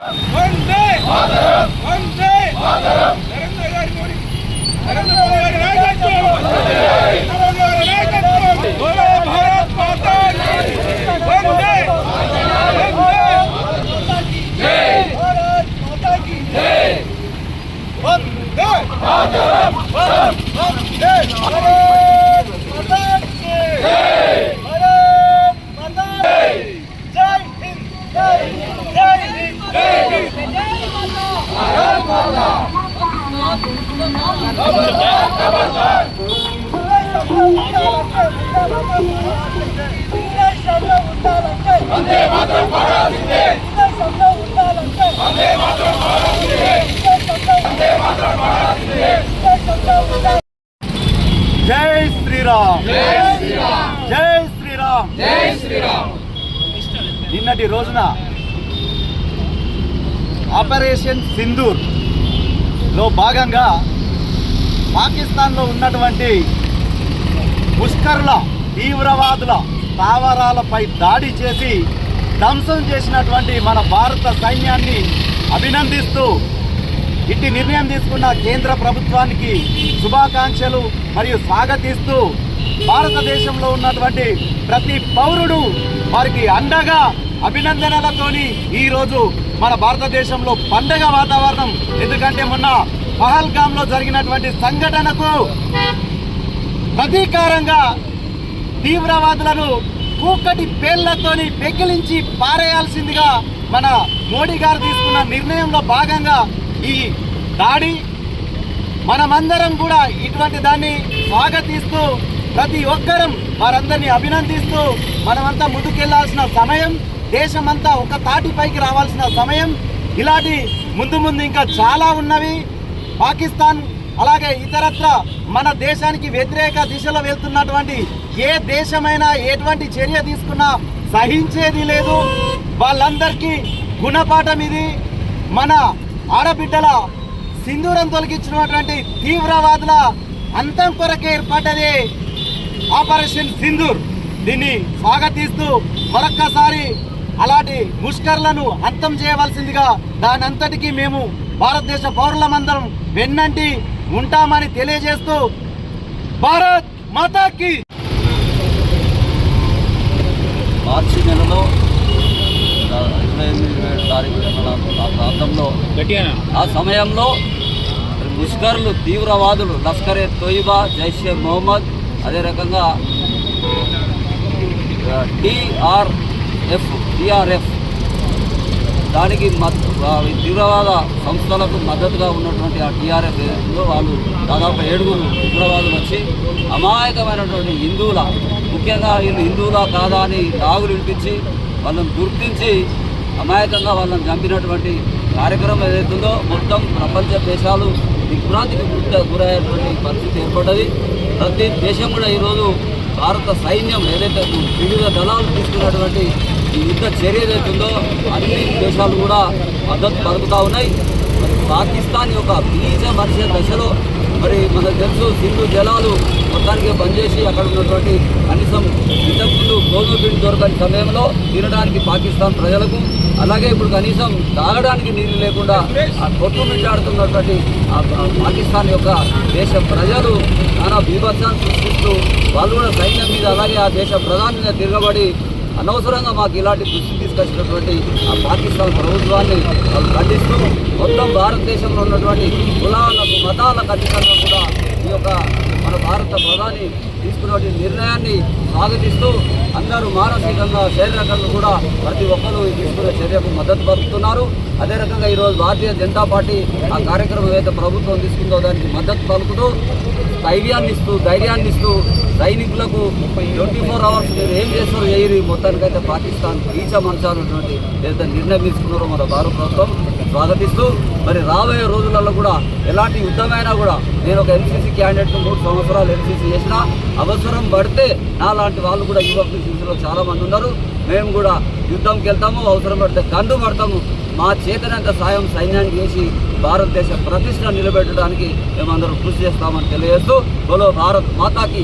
వందే మాతరం వందే మాతరం నరేంద్ర మోడీ నాయకత్వం బోలో భారత్ మాతా వందే జై భారత్ మాతా కీ జై వందే మాతరం వందే భారత్ మాతా కీ జై భారత్ మాతా జై హింద్ జై హింద్ జై హింద్ జై భారత్ మాతా వందే మాతరం పాడాల్సిందే వందే మాతరం పాడాల్సిందే వందే మాతరం పాడాల్సిందే జై శ్రీరామ్ జై శ్రీరామ్ జై శ్రీరామ్ జై శ్రీరామ్ నిన్నటి రోజున ఆపరేషన్ సింధూర్ లో భాగంగా పాకిస్తాన్లో ఉన్నటువంటి ముష్కరుల తీవ్రవాదుల స్థావరాలపై దాడి చేసి ధ్వంసం చేసినటువంటి మన భారత సైన్యాన్ని అభినందిస్తూ ఇట్టి నిర్ణయం తీసుకున్న కేంద్ర ప్రభుత్వానికి శుభాకాంక్షలు మరియు స్వాగతిస్తూ భారతదేశంలో ఉన్నటువంటి ప్రతి పౌరుడు వారికి అండగా అభినందనలతోని ఈరోజు మన భారతదేశంలో పండగ వాతావరణం. ఎందుకంటే మొన్న పహల్గామ్లో జరిగినటువంటి సంఘటనకు ప్రతీకారంగా తీవ్రవాదులను కూకటి పేర్లతోని పెకిలించి పారేయాల్సిందిగా మన మోడీ గారు తీసుకున్న నిర్ణయంలో భాగంగా ఈ దాడి మనమందరం కూడా ఇటువంటి దాన్ని స్వాగతిస్తూ ప్రతి ఒక్కరం వారందరినీ అభినందిస్తూ మనమంతా ముందుకెళ్లాల్సిన సమయం, దేశమంతా ఒక తాటిపైకి రావాల్సిన సమయం. ఇలాంటి ముందు ఇంకా చాలా ఉన్నవి. పాకిస్తాన్ అలాగే ఇతరత్ర మన దేశానికి వ్యతిరేక దిశలో వెళ్తున్నటువంటి ఏ దేశమైనా ఎటువంటి చర్య తీసుకున్నా సహించేది లేదు. వాళ్ళందరికీ గుణపాఠం ఇది. మన ఆడబిడ్డల సింధూరం తొలగించినటువంటి తీవ్రవాదుల అంతం కొరకే ఏర్పడ్డది ఆపరేషన్ సింధూర్. దీన్ని స్వాగతిస్తూ మరొక్కసారి అలాంటి ముష్కర్లను అంతం చేయవలసిందిగా దానంతటికీ మేము భారతదేశ పౌరులమందరం వెన్నంటి ఉంటామని తెలియజేస్తూ భారత్ మాతాకి. మార్చి నెలలో 28 తారీఖు ఆ ప్రాంతంలో ఆ సమయంలో ముష్కర్లు తీవ్రవాదులు లష్కర్ ఎ తోయిబా, జైషే మొహమ్మద్, అదే రకంగా టీఆర్ఎఫ్ దానికి తీవ్రవాద సంస్థలకు మద్దతుగా ఉన్నటువంటి ఆ టీఆర్ఎఫ్ ఏదో వాళ్ళు దాదాపు 7 ఉగ్రవాదులు వచ్చి అమాయకమైనటువంటి హిందువుల, ముఖ్యంగా వీళ్ళు హిందువులా కాదా అని రాగులు వినిపించి వాళ్ళని గుర్తించి అమాయకంగా వాళ్ళని చంపినటువంటి కార్యక్రమం ఏదైతుందో మొత్తం ప్రపంచ దేశాలు దిగ్భ్రాంతికి గురయ్యేటువంటి పరిస్థితి ఏర్పడ్డది. ప్రతి దేశం కూడా ఈరోజు భారత సైన్యం ఏదైతే వివిధ దళాలు తీసుకున్నటువంటి ఈ యుద్ధ చర్య ఏదైతుందో అన్ని దేశాలు కూడా మద్దతు పలుకుతూ ఉన్నాయి. మరి పాకిస్తాన్ యొక్క బీజ మరిచే దశలో మరి మనకు తెలుసు సింధు జలాలు మొత్తానికి బంద్ చేసి అక్కడ ఉన్నటువంటి కనీసం ఇంతకుముందు గోధుమ దొరకని సమయంలో తినడానికి పాకిస్తాన్ ప్రజలకు, అలాగే ఇప్పుడు కనీసం తాగడానికి నీళ్లు లేకుండా ఆ కొట్టుమిట్టాడుతున్నటువంటి పాకిస్తాన్ యొక్క దేశ ప్రజలు చాలా బీభత్సాన్ని సృష్టిస్తూ వాళ్ళు కూడా సైన్యం మీద అలాగే ఆ దేశ ప్రధాని మీద తిరగబడి అనవసరంగా మాకు ఇలాంటి దృష్టి తీసుకొచ్చినటువంటి ఆ పాకిస్తాన్ ప్రభుత్వాన్ని వాళ్ళు ఖండిస్తూ మొత్తం భారతదేశంలో ఉన్నటువంటి కులాలకు మతాలకు అతీతంగా కూడా ఈ యొక్క మన భారత ప్రధాని తీసుకున్నటువంటి నిర్ణయాన్ని స్వాగతిస్తూ అందరూ మానసికంగా శారీరకంగా కూడా ప్రతి ఒక్కరూ తీసుకునే చర్యకు మద్దతు పలుకుతున్నారు. అదే రకంగా ఈరోజు భారతీయ జనతా పార్టీ ఆ కార్యక్రమం ఏదైతే ప్రభుత్వం తీసుకుందో దానికి మద్దతు పలుకుతూ ధైర్యాన్ని ఇస్తూ సైనికులకు 24 అవర్స్ మీరు ఏం చేస్తారో చేయరు, మొత్తానికైతే పాకిస్తాన్ బీచమంచాలన్నటువంటి ఏదైతే నిర్ణయం తీసుకున్నారో మన భారత ప్రభుత్వం స్వాగతిస్తూ మరి రాబోయే రోజులలో కూడా ఎలాంటి యుద్ధమైనా కూడా నేను ఒక ఎన్సీసీ క్యాండిడేట్ను 3 సంవత్సరాలు ఎన్సీసీ చేసినా అవసరం పడితే నా లాంటి వాళ్ళు కూడా యువకులు సీసీలో చాలామంది ఉన్నారు. మేము కూడా యుద్ధంకి వెళ్తాము, అవసరం పడితే గండు పడతాము. మా చేతనంత సాయం సైన్యానికి చేసి భారతదేశ ప్రతిష్ట నిలబెట్టడానికి మేమందరం కృషి చేస్తామని తెలియజేస్తూ బోలో భారత్ మాతాకి.